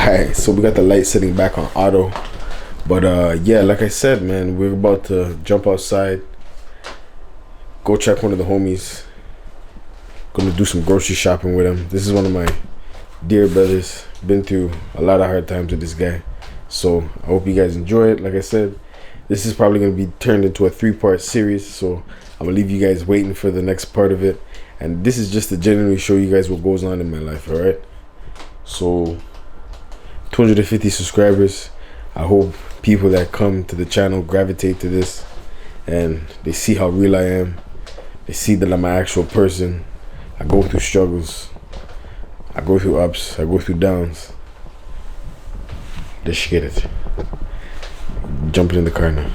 Alright, so we got the light setting back on auto. But yeah, like I said, man, we're about to jump outside, go check one of the homies. Gonna do some grocery shopping with him. This is one of my dear brothers. Been through a lot of hard times with this guy. So I hope you guys enjoy it. Like I said, this is probably gonna be turned into a 3-part series. So I'm gonna leave you guys waiting for the next part of it. And this is just to genuinely show you guys what goes on in my life, alright? So 250 subscribers. I hope people that come to the channel gravitate to this and they see how real I am. They see that I'm an actual person. I go through struggles. I go through ups. I go through downs. Let's get it. Jumping in the car now.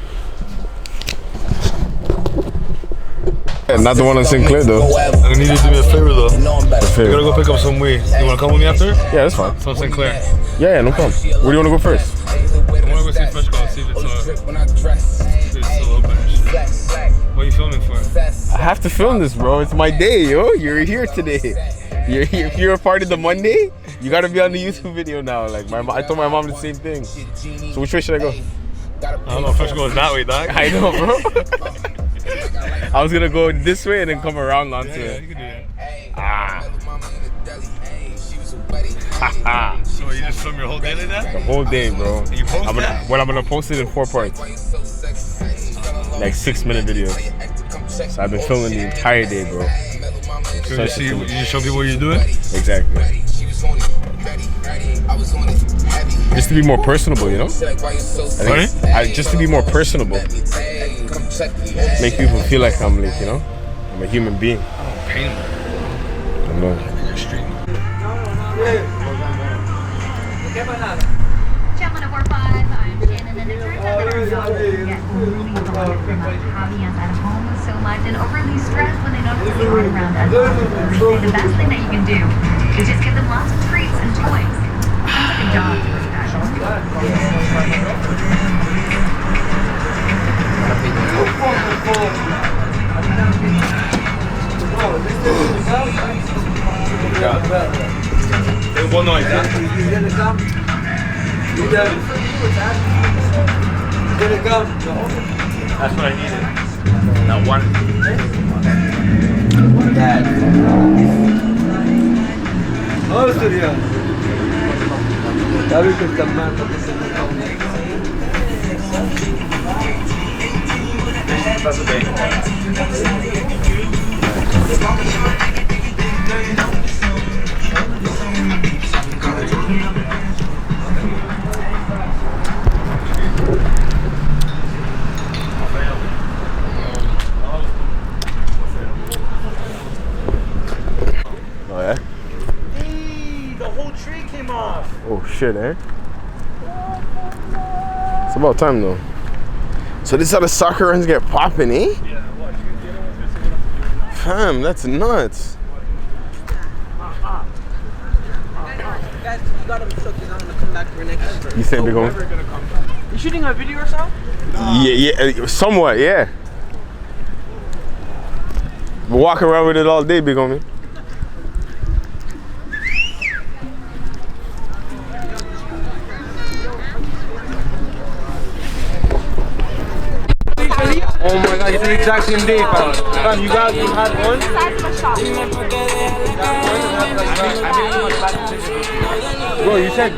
Yeah, not the one on Sinclair though. I need you to do me a favor though. I gotta go pick up some weed. You wanna come with me after? Yeah, that's fine. From Sinclair. Yeah, no problem. Where do you wanna go first? I wanna go see Fresh Call, see if it's still open and shit. What are you filming for? I have to film this, bro. It's my day, yo. You're here today. You're here. If you're a part of the Monday, you gotta be on the YouTube video now. Like I told my mom the same thing. So which way should I go? I don't know. Fresh Call is that way, dog. I know, bro. I was gonna go this way and then come around onto it. You can do that. Ah. So you just film your whole day like that? The whole day, bro. And you post I'm gonna post it in 4 parts. Like 6-minute videos. So I've been filming the entire day, bro. So you just show people what you're doing? Exactly. Just to be more personable, you know? Just to be more personable. Make people feel like I'm like, you know, I'm a human being. Pain. I know. Gentlemen of 4-5, I'm Shannon, and it turns out that our dogs get really beloved from having us at home so much and overly stressed when they don't really run around us. The best thing that you can do is just give them lots of treats and toys. Sounds like a job for One noise, huh? That's what I needed. Not one. That's a big Oh yeah? Hey, the whole tree came off. Oh shit, eh? It's about time though. So this is how the soccer runs get popping, eh? Yeah, watch. Fam, that's nuts. Guys, you got him shook. He's not gonna come back for next. You think they're going? You shooting a video or so? Yeah, somewhat, yeah. We're walking around with it all day, big homie. Oh my god, it's the exact same day, fam. Fam, you had one? Bro, you said